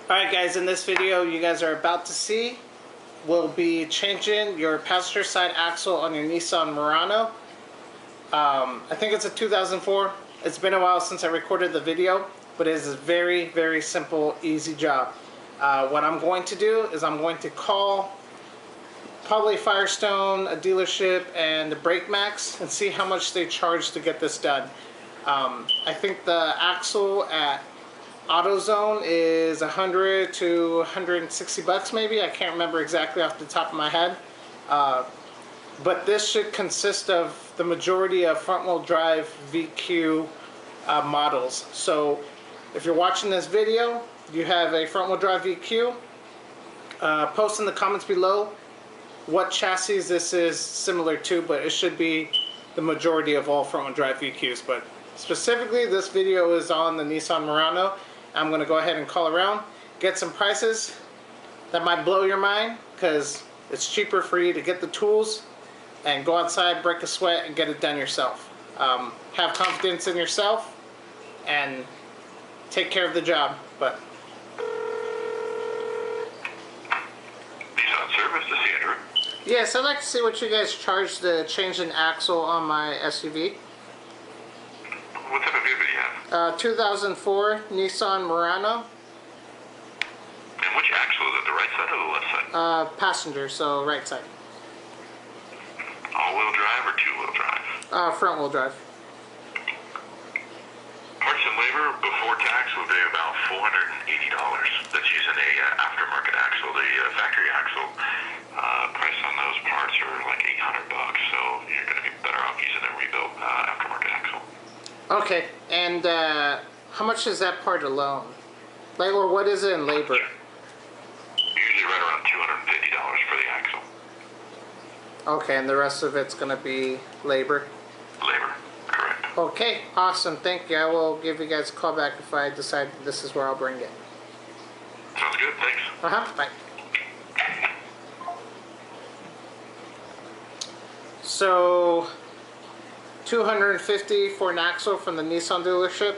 Alright guys, in this video you guys are about to see, we'll be changing your passenger side axle on your Nissan Murano. I think it's a 2004. It's been a while since I recorded the video, but it is a very, very simple, easy job. What I'm going to do is I'm going to call probably Firestone, a dealership, and the Brake Max and see how much they charge to get this done. I think the axle at AutoZone is 100 to 160 bucks maybe. I can't remember exactly off the top of my head. But this should consist of the majority of front-wheel drive VQ models. So if you're watching this video, you have a front-wheel drive VQ, post in the comments below what chassis this is similar to, but it should be the majority of all front-wheel drive VQs. But specifically, this video is on the Nissan Murano. I'm going to go ahead and call around, get some prices that might blow your mind, because it's cheaper for you to get the tools and go outside, break a sweat, and get it done yourself. Have confidence in yourself and take care of the job. But Nissan service, this is Andrew. yes, I'd like to see what you guys charge to change an axle on my SUV. What type of vehicle do you have? 2004 Nissan Murano. And which axle is it, the right side or the left side? Passenger, so right side. All-wheel drive or two-wheel drive? Front wheel drive. Parts and labor before tax would be about $480. That's using a aftermarket axle. The factory axle price on those parts are like $800, so you're going to be better off using a rebuilt aftermarket axle. Okay, and how much is that part alone? Like, or what is it in labor? Usually right around $250 for the axle. Okay, and the rest of it's going to be labor? Labor, correct. Okay, awesome, thank you. I will give you guys a call back if I decide this is where I'll bring it. Sounds good, thanks. Bye. So, $250 for an axle from the Nissan dealership,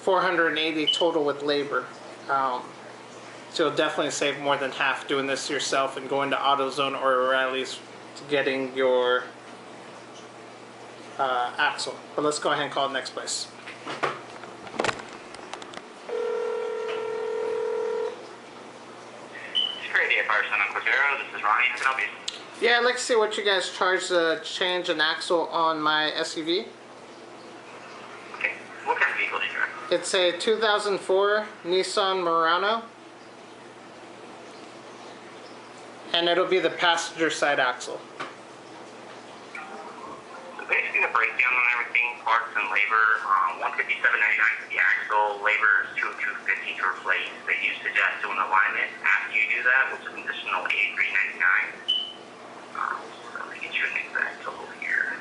$480 total with labor. So you'll definitely save more than half doing this yourself and going to AutoZone or O'Reilly's to getting your axle. But let's go ahead and call the next place. Security at Firestone on Cordero. This is Ronnie. How can I help you? Yeah, I'd like to see what you guys charge to change an axle on my SUV. Okay. What kind of vehicle do you drive? It's a 2004 Nissan Murano. And it'll be the passenger side axle. So basically the breakdown on everything, parts and labor, $157.99 for the axle, labor is $250 to replace. They do suggest doing alignment after you do that, which is an additional $83.99. So let me get you an exact total here.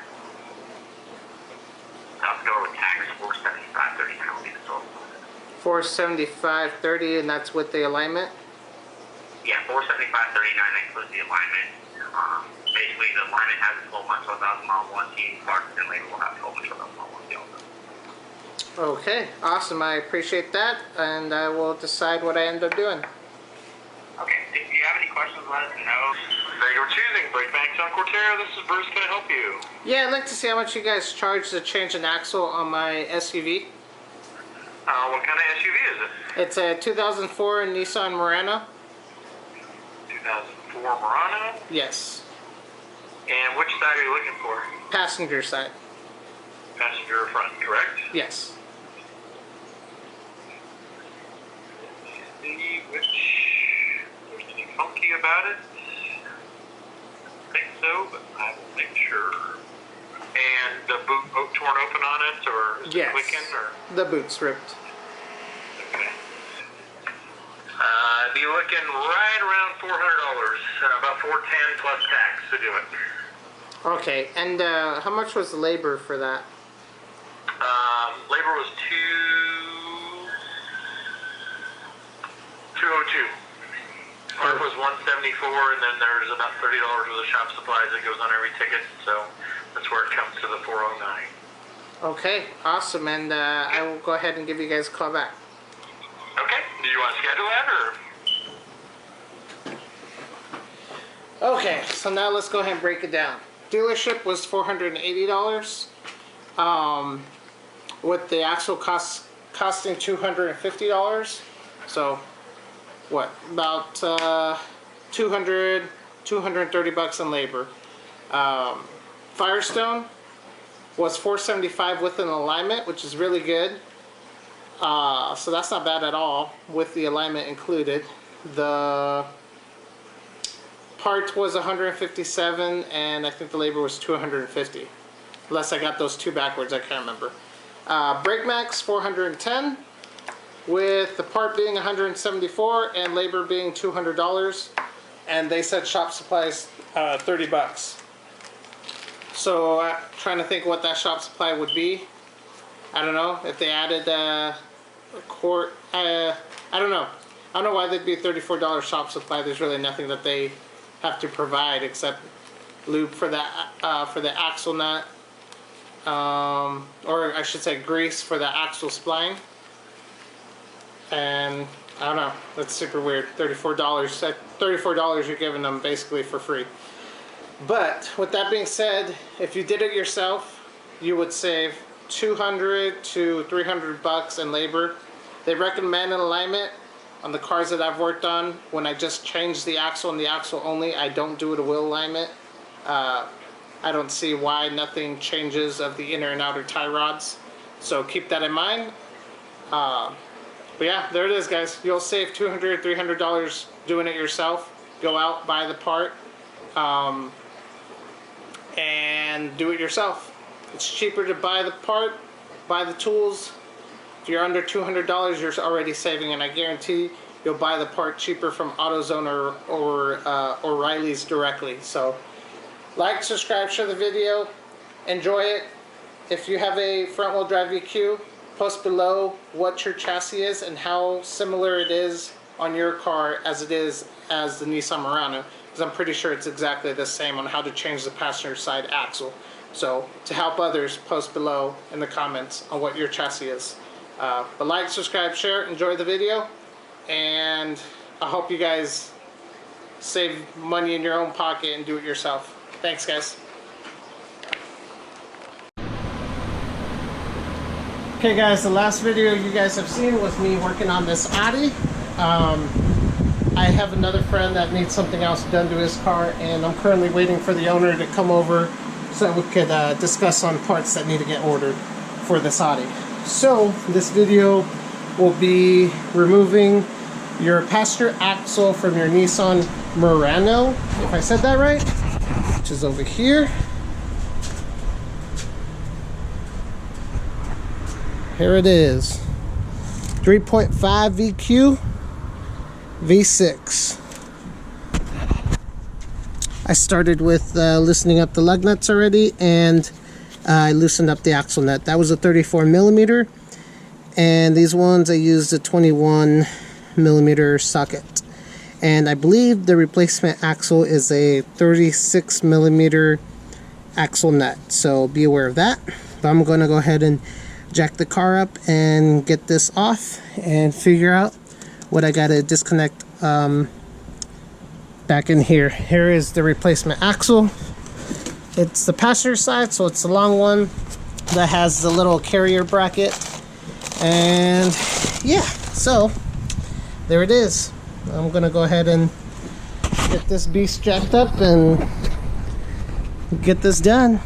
Top door with tax, $475.39 will be the total. $475.30, and that's with the alignment? Yeah, $475.39, that includes the alignment. Basically, the alignment has a 12-month, 12,000-mile warranty. Parts and labor will have 12-month, 12,000-mile warranty also. Okay, awesome. I appreciate that, and I will decide what I end up doing. Okay, if you have any questions, let us know. Thank you for choosing Brake Max on Cordero. This is Bruce. Can I help you? Yeah, I'd like to see how much you guys charge to change an axle on my SUV. What kind of SUV is it? It's a 2004 Nissan Murano. 2004 Murano. Yes. And which side are you looking for? Passenger side. Passenger or front, correct? Yes. See which there's anything funky about it. I think so, but I will make sure. And the boot torn open on it, or is Yes. it clicking, or? The boot's ripped. Okay. Be looking right around $400, about $410 plus tax to do it. Okay, and how much was the labor for that? Labor was 202. Part was 174, and then there's about $30 worth of shop supplies that goes on every ticket, so that's where it comes to the 409. Okay, awesome, and I will go ahead and give you guys a call back. Okay, do you want to schedule that, or? Okay, so now let's go ahead and break it down. Dealership was $480, with the axle costing $250. So, what, about $230 in labor. Firestone was $475 with an alignment, which is really good. So that's not bad at all with the alignment included. The parts was $157, and I think the labor was $250. Unless I got those two backwards, I can't remember. Brake Max $410, with the part being $174 and labor being $200. And they said shop supplies $30. So trying to think what that shop supply would be. I don't know if they added a quart. I don't know. I don't know why they'd be $34 shop supply. There's really nothing that they have to provide except lube for the axle nut, or I should say grease for the axle spline. And I don't know. That's super weird. $34. $34 you're giving them basically for free. But with that being said, if you did it yourself, you would save $200 to $300 in labor. They recommend an alignment on the cars that I've worked on. When I just change the axle and the axle only, I don't do it a wheel alignment. I don't see why nothing changes of the inner and outer tie rods. So keep that in mind. But yeah, there it is, guys. You'll save $200 to $300 doing it yourself. Go out, buy the part, and do it yourself. It's cheaper to buy the part, buy the tools. If you're under $200, you're already saving, and I guarantee you'll buy the part cheaper from AutoZone or O'Reilly's directly. So, like, subscribe, share the video, enjoy it. If you have a front-wheel drive EQ, post below what your chassis is and how similar it is on your car as it is as the Nissan Murano, because I'm pretty sure it's exactly the same on how to change the passenger side axle. So, to help others, post below in the comments on what your chassis is. But like, subscribe, share, enjoy the video, and I hope you guys save money in your own pocket and do it yourself. Thanks, guys. Okay, guys, the last video you guys have seen was me working on this Audi. I have another friend that needs something else done to his car, and I'm currently waiting for the owner to come over so that we could discuss on parts that need to get ordered for this Audi. So this video will be removing your passenger axle from your Nissan Murano, if I said that right, which is over here. Here it is, 3.5 VQ V6. I started with loosening up the lug nuts already, and I loosened up the axle nut. That was a 34 millimeter, and these ones I used a 21 millimeter socket. And I believe the replacement axle is a 36 millimeter axle nut, so be aware of that. But I'm going to go ahead and jack the car up and get this off and figure out what I got to disconnect back in here. Here is the replacement axle. It's the passenger side, so it's the long one that has the little carrier bracket. And yeah, so there it is. I'm gonna go ahead and get this beast jacked up and get this done.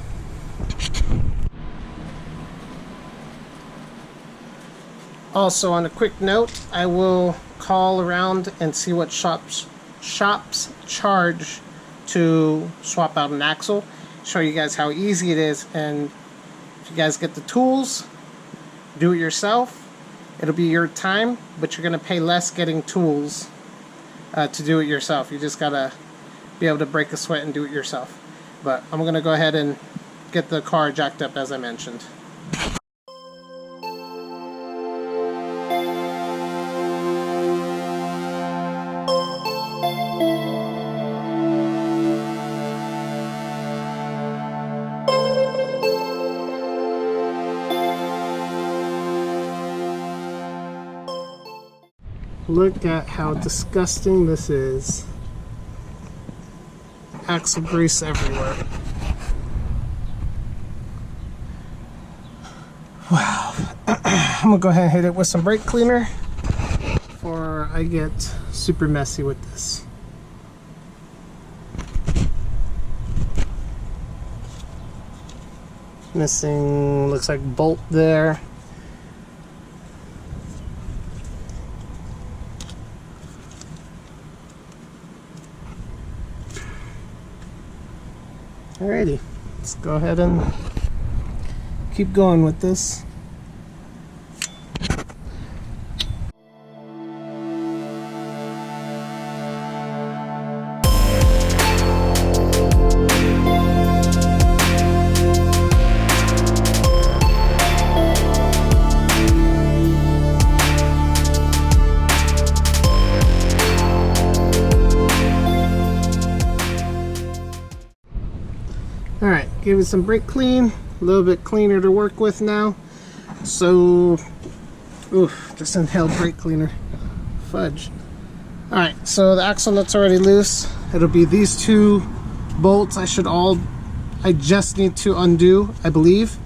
Also, on a quick note, I will call around and see what shops charge to swap out an axle. Show you guys how easy it is, and if you guys get the tools, do it yourself. It'll be your time, but you're gonna pay less getting tools to do it yourself. You just gotta be able to break a sweat and do it yourself. But I'm gonna go ahead and get the car jacked up as I mentioned. Look at how disgusting this is. Axle grease everywhere. Wow. I'm gonna go ahead and hit it with some brake cleaner before I get super messy with this. Missing, looks like bolt there. Alrighty, let's go ahead and keep going with this. Alright, give it some brake clean, a little bit cleaner to work with now. So, oof, just inhaled brake cleaner. Fudge. Alright, so the axle nut's already loose. It'll be these two bolts I just need to undo, I believe.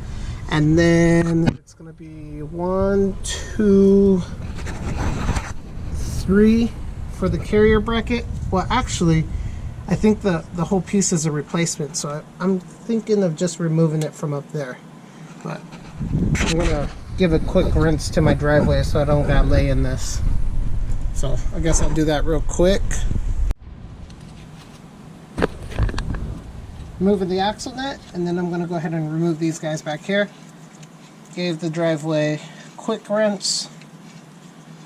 And then it's going to be 1, 2, 3 for the carrier bracket. Well, actually, I think the whole piece is a replacement, so I'm thinking of just removing it from up there. But I'm gonna give a quick rinse to my driveway so I don't gotta lay in this. So I guess I'll do that real quick. Removing the axle nut, and then I'm gonna go ahead and remove these guys back here. Gave the driveway a quick rinse,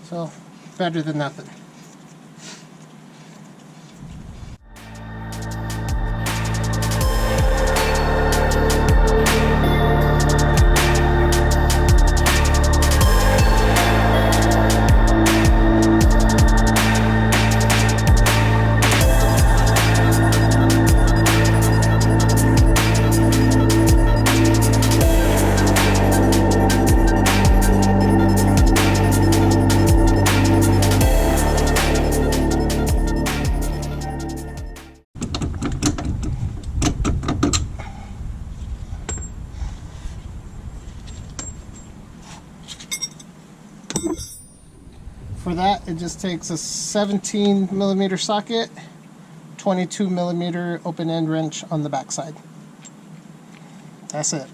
so better than nothing. For that, it just takes a 17mm socket, 22mm open end wrench on the backside. That's it.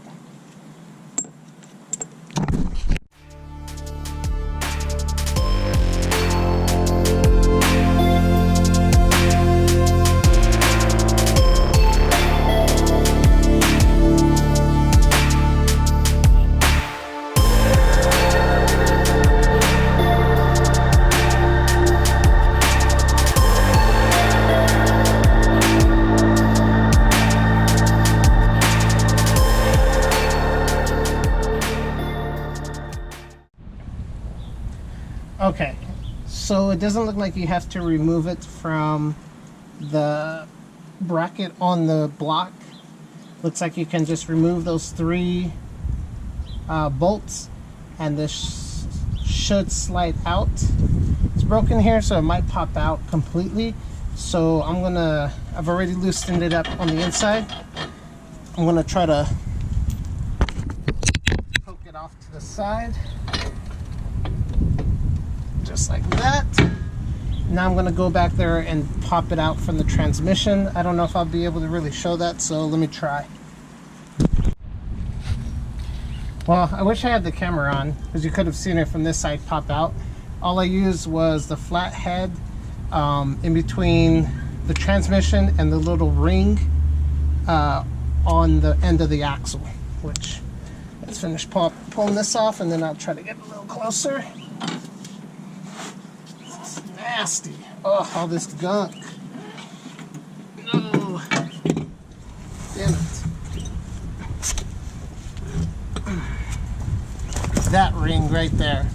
Okay, so it doesn't look like you have to remove it from the bracket on the block. Looks like you can just remove those 3 bolts, and this should slide out. It's broken here, so it might pop out completely. So I've already loosened it up on the inside. I'm gonna try to poke it off to the side. Just like that. Now I'm going to go back there and pop it out from the transmission. I don't know if I'll be able to really show that, so let me try. Well, I wish I had the camera on, because you could have seen it from this side pop out. All I used was the flat head in between the transmission and the little ring on the end of the axle, which, let's finish pulling this off, and then I'll try to get a little closer. Nasty. Oh, all this gunk. No. Damn it. That ring right there.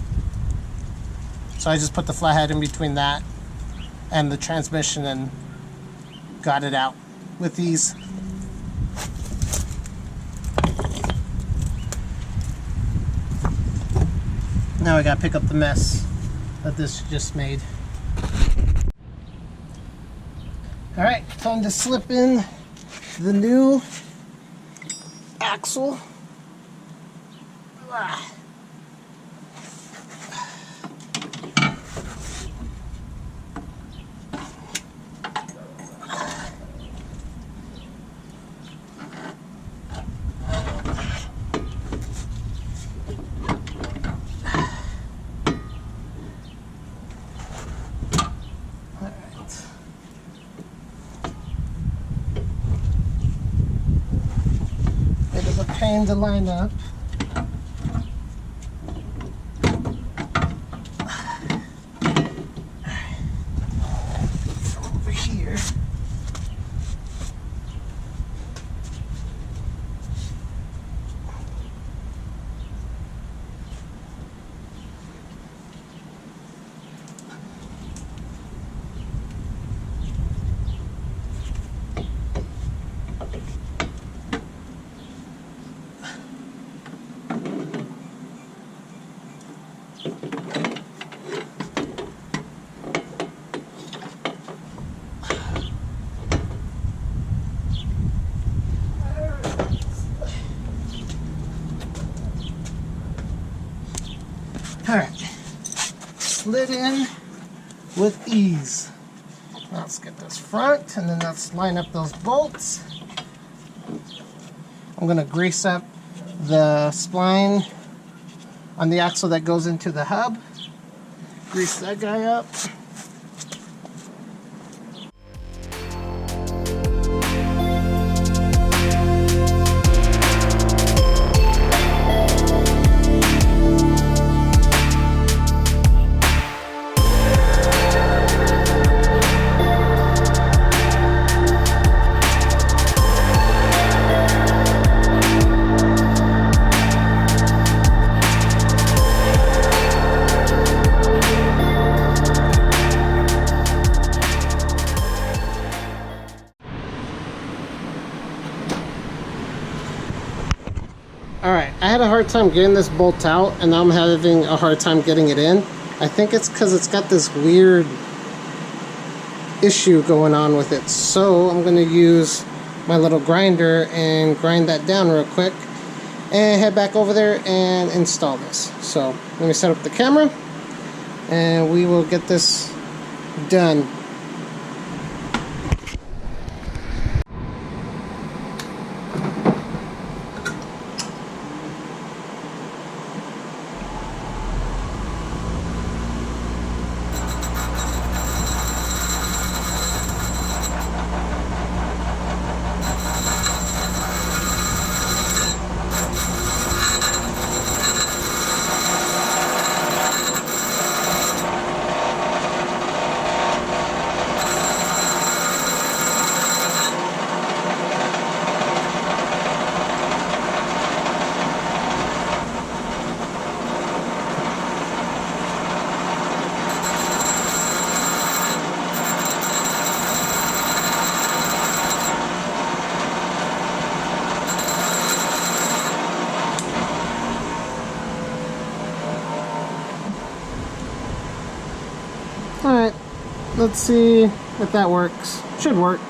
So I just put the flathead in between that and the transmission and got it out with these. Now I gotta pick up the mess that this just made. All right, time to slip in the new axle. Ah. Pain to line up. Over here. Alright, slid in with ease. Now let's get this front, and then let's line up those bolts. I'm going to grease up the spline on the axle that goes into the hub. Grease that guy up. Alright, I had a hard time getting this bolt out, and now I'm having a hard time getting it in. I think it's because it's got this weird issue going on with it. So I'm going to use my little grinder and grind that down real quick and head back over there and install this. So let me set up the camera and we will get this done. Alright, let's see if that works. Should work.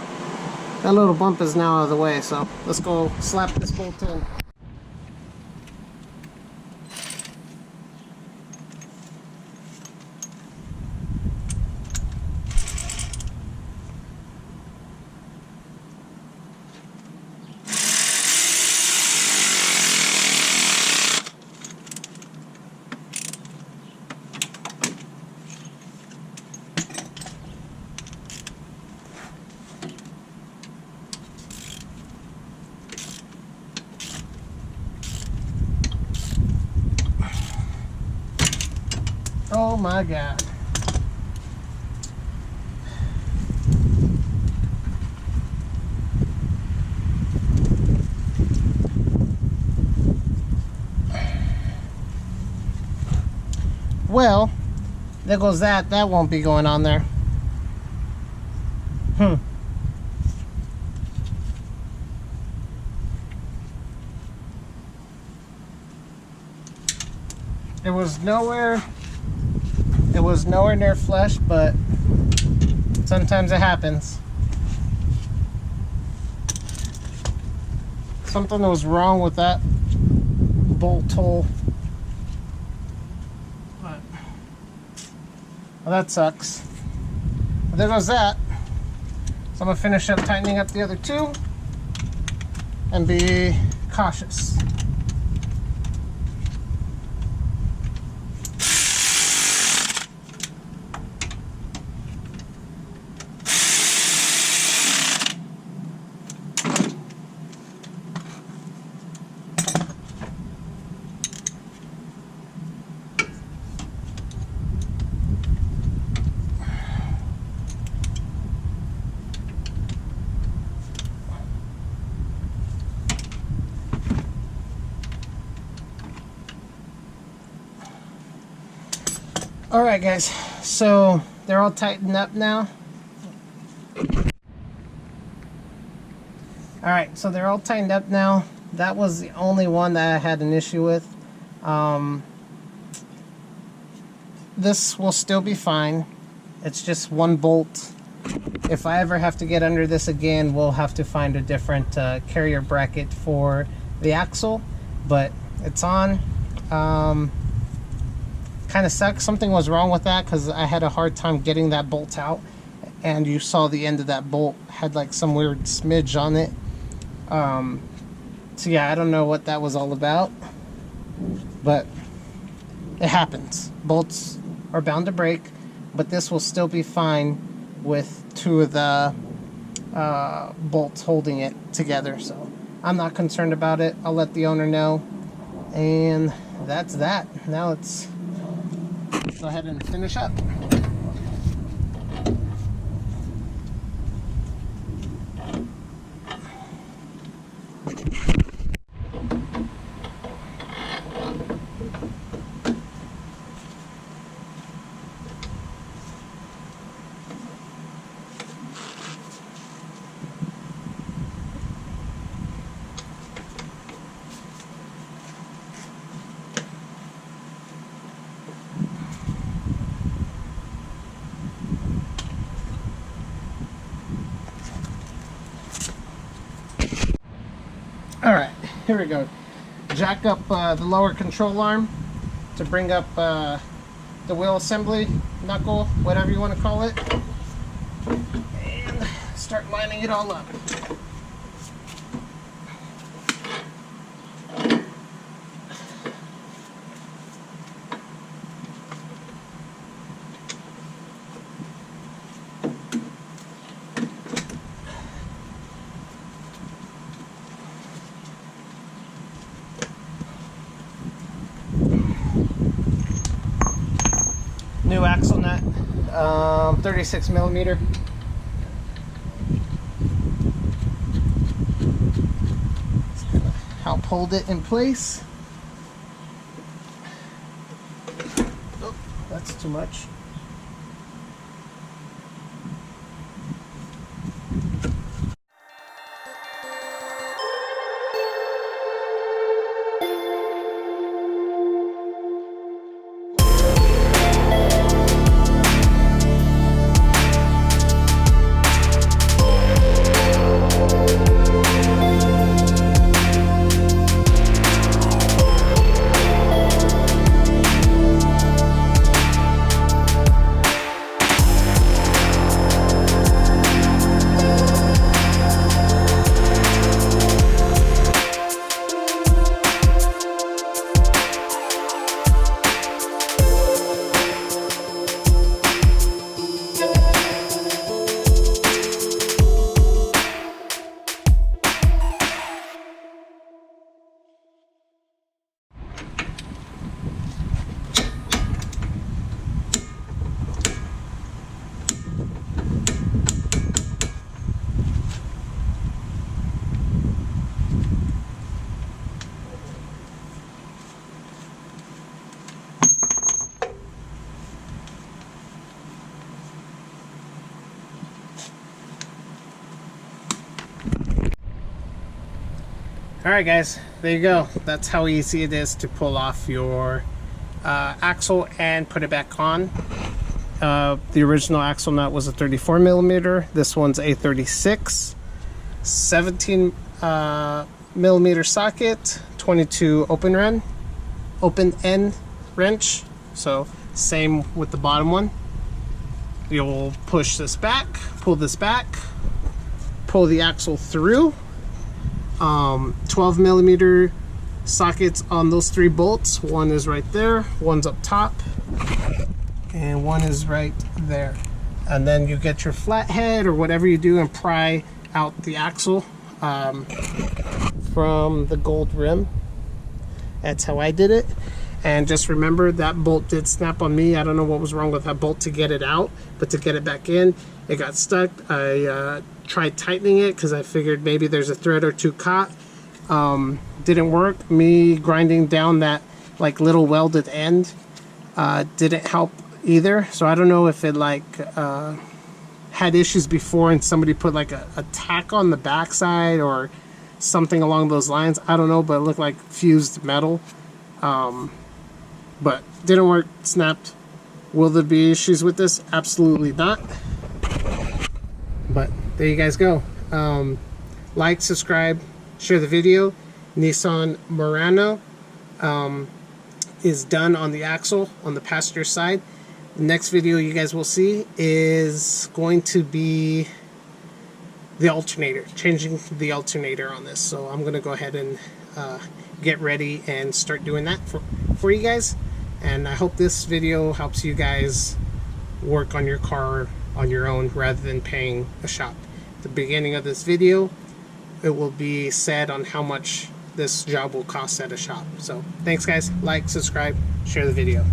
That little bump is now out of the way, so let's go slap this bolt in. Oh my God. Well, there goes that. That won't be going on there. It was nowhere It was nowhere near flush, but sometimes it happens. Something was wrong with that bolt hole. But, well, that sucks. But there goes that. So I'm gonna finish up tightening up the other two and be cautious. Alright guys, so they're all tightened up now. Alright, so they're all tightened up now. That was the only one that I had an issue with. This will still be fine. It's just one bolt. If I ever have to get under this again, we'll have to find a different carrier bracket for the axle. But it's on. Kind of sucks. Something was wrong with that because I had a hard time getting that bolt out, and you saw the end of that bolt had like some weird smidge on it. So yeah, I don't know what that was all about, but it happens. Bolts are bound to break, but this will still be fine with two of the bolts holding it together, so I'm not concerned about it. I'll let the owner know, and that's that. Now let's go ahead and finish up. Alright, here we go. Jack up the lower control arm to bring up the wheel assembly, knuckle, whatever you want to call it, and start lining it all up. New axle nut, 36 millimeter. Help hold it in place. Oh, that's too much. Alright guys, there you go. That's how easy it is to pull off your axle and put it back on. The original axle nut was a 34 millimeter. This one's a 36. 17 millimeter socket, 22 open end wrench. So same with the bottom one. You'll push this back, pull the axle through. 12 millimeter sockets on those 3 bolts. One is right there, one's up top, and one is right there. And then you get your flathead or whatever you do and pry out the axle from the gold rim. That's how I did it. And just remember, that bolt did snap on me. I don't know what was wrong with that bolt to get it out, but to get it back in, it got stuck. I tried tightening it because I figured maybe there's a thread or two caught. Didn't work. Me grinding down that like little welded end didn't help either. So I don't know if it like had issues before and somebody put like a tack on the backside or something along those lines. I don't know, but it looked like fused metal. But didn't work, snapped. Will there be issues with this? Absolutely not. But there you guys go. Like, subscribe, share the video. Nissan Murano is done on the axle on the passenger side. The next video you guys will see is going to be the alternator, changing the alternator on this. So I'm gonna go ahead and get ready and start doing that for you guys. And I hope this video helps you guys work on your car on your own rather than paying a shop. At the beginning of this video, it will be said on how much this job will cost at a shop. So thanks guys, like, subscribe, share the video.